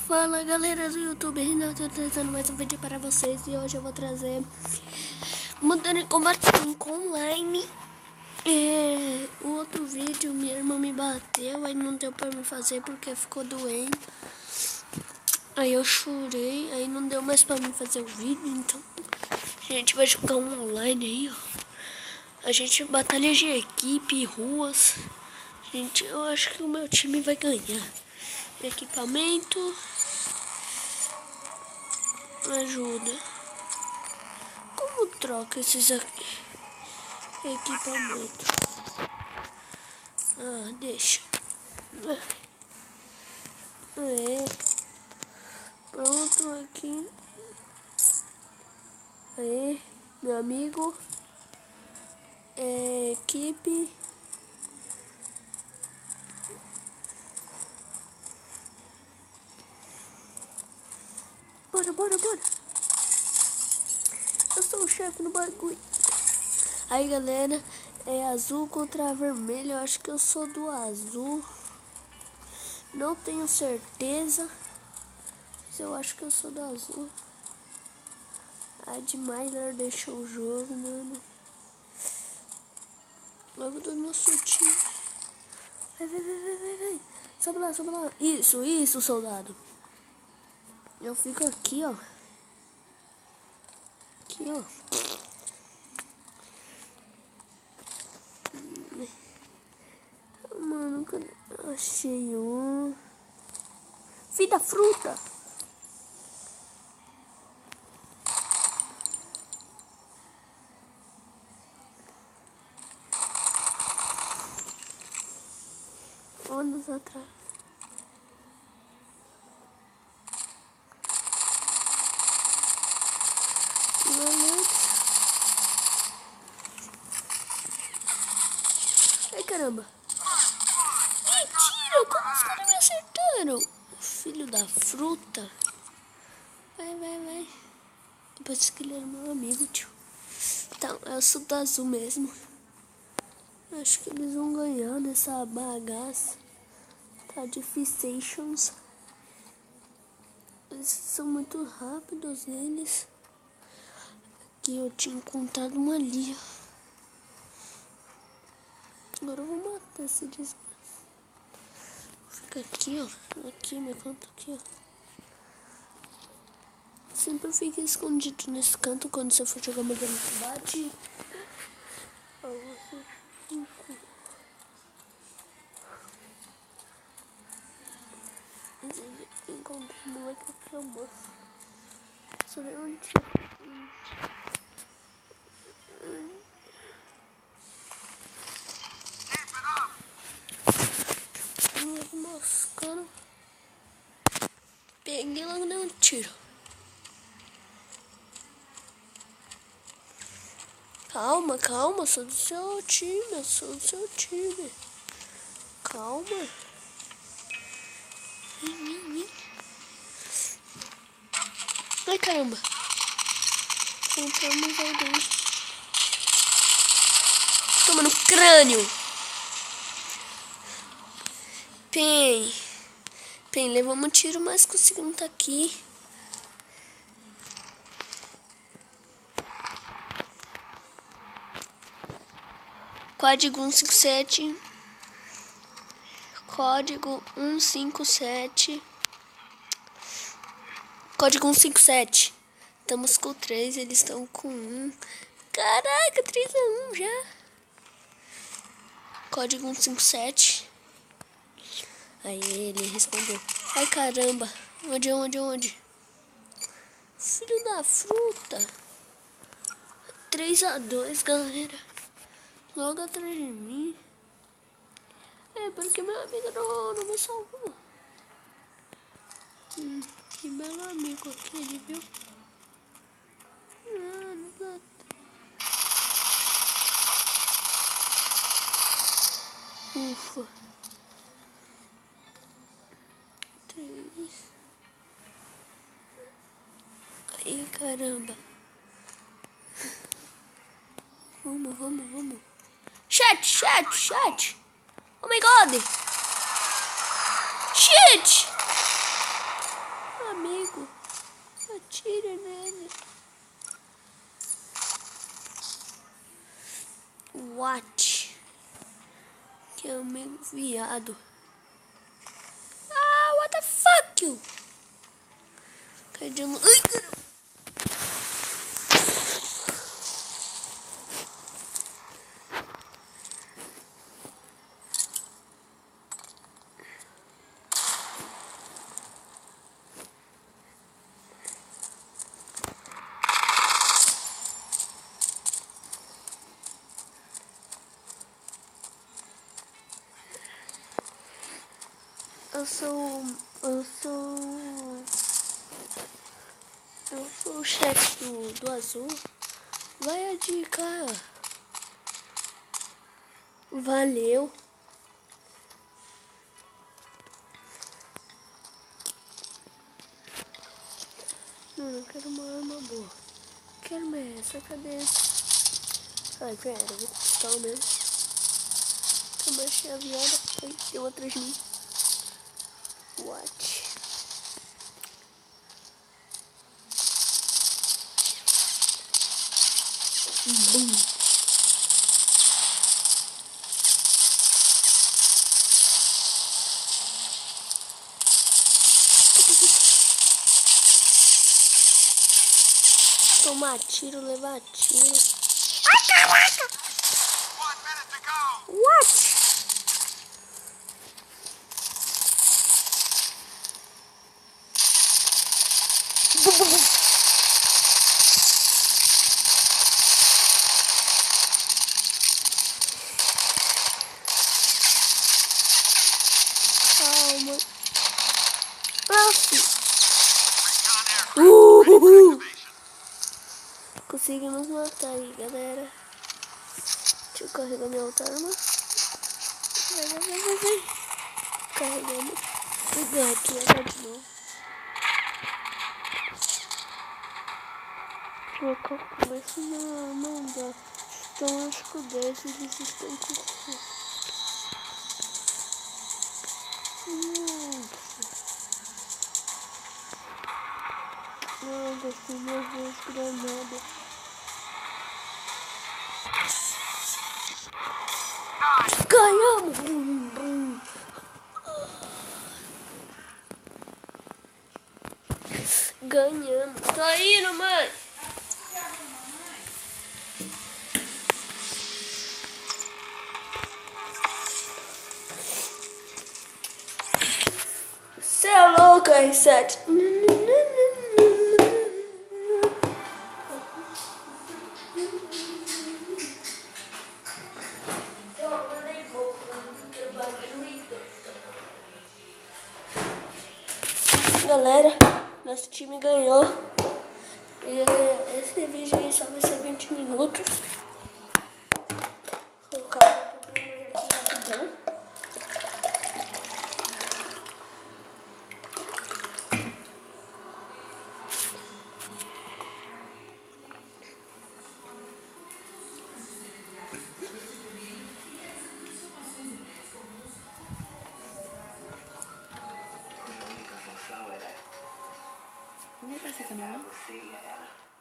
Fala galera do YouTube, eu tô trazendo mais um vídeo para vocês e hoje eu vou trazer Mortal Kombat 5 online. O outro vídeo minha irmã me bateu, aí não deu pra me fazer porque ficou doente. Aí eu chorei, aí não deu mais pra mim fazer o vídeo, então a gente vai jogar um online aí, ó. A gente batalha de equipe, ruas. Eu acho que o meu time vai ganhar. Equipamento. Ajuda. Como troca esses aqui? Equipamento. Deixa. Pronto aqui. Aí, meu amigo. Equipe. Bora. Eu sou o chefe no bagulho. Aí, galera, é azul contra vermelho. Eu acho que eu sou do azul. Não tenho certeza. Mas eu acho que eu sou do azul. Demais, deixou o jogo, mano. Logo do nosso time. Vai. Sobe lá. Isso, soldado. Eu fico aqui, ó. Mano, achei um. Filho da fruta. Anos atrás. Ai, caramba. Mentira, como os caras me acertaram? Filho da fruta. Vai. Depois que ele era meu amigo, tio. Então, eu sou do azul mesmo. Acho que eles vão ganhar nessa bagaça. Tá difícil. Eles são muito rápidos, eles. Aqui eu tinha encontrado uma ali. Agora eu vou matar esse desgraça. Fica aqui, ó. Aqui, meu canto aqui, ó. Sempre fica escondido nesse canto quando você for jogar Mortal Kombat. Encontrei um moleque aqui, ó, moço. Só ver onde moscando. Peguei logo, dei um tiro. Calma, sou do seu time, Calma. Vem. Ai, caramba. Entramos alguém. Toma no crânio. Pen, levamos um tiro, mas conseguimos estar aqui. Código 157. Código 157. Código 157. Estamos com 3, eles estão com 1. Caraca, 3-1 já. Código 157. Aí ele respondeu. Ai, caramba. Onde? Filho da fruta. 3-2, galera. Logo atrás de mim. Porque meu amigo não me salvou. Que belo amigo aquele, viu? Não dá. Ufa. 3. Ai, caramba. Vamos. Chat. Oh my god. Shit. What? Que é um viado. Ah, what the fuck you? Cadê o... Ai, caramba. Eu sou o chefe do azul. Vai a dica. Valeu. Não quero uma arma boa. Quero mais essa, cadê? Ai, pera, eu vou custar o mesmo. Eu achei a viada. Ai, deu atrás de mim. What? Bum. Tomar tiro, levar tiro. Ai, caraca! What? Calma. Conseguimos matar aí, galera. Deixa eu carregar minha outra arma. Vai. Carregamos. Pegar aqui agora de novo. Colocar o começo não dá. Então acho que o 10 eles estão com isso. Não, gostei meu Deus, granada. Ganhamos! Ganhamos. Tô indo, mãe. Cê é louco, R7. Galera, nosso time ganhou. E esse vídeo aí só vai ser 20 minutos. Vou colocar o primeiro aqui rapidão.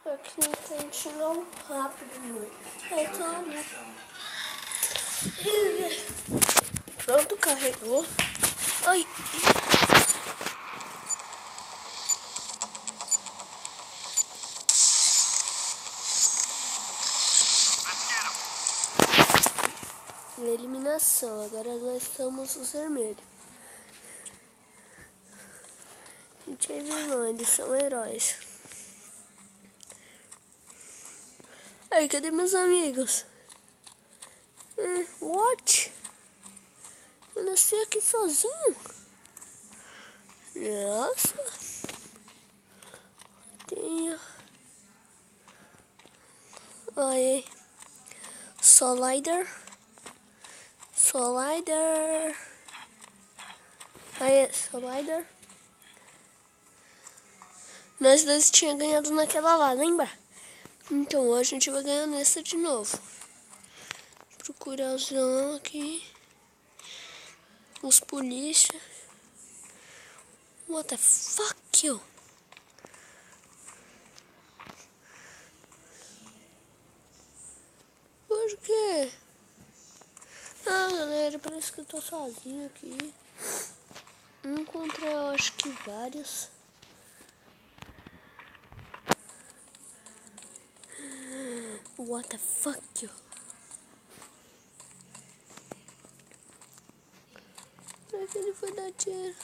Aqui no frente não rápido muito. Pronto, carregou. Ai. Eliminação, agora nós somos os vermelhos. A gente é vilão, eles são heróis. Aí, cadê meus amigos? What? Eu nasci aqui sozinho. Nossa. Tenho. Aí. Solider. Aí, Solider. Nós dois tínhamos ganhado naquela lá, lembra? Então hoje a gente vai ganhar nessa de novo. Procurazão aqui. Os polícia. What the fuck you? Por quê? Ah, galera, parece que eu tô sozinho aqui. Encontrei, eu acho que vários. What the fuck, yo? Será que ele foi dar tiro?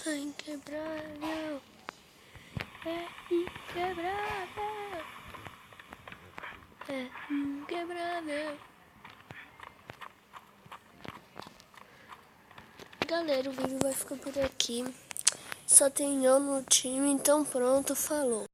É inquebrável. É inquebrável. É inquebrável. Galera, o vídeo vai ficar por aqui. Só tem eu no time, então pronto, falou.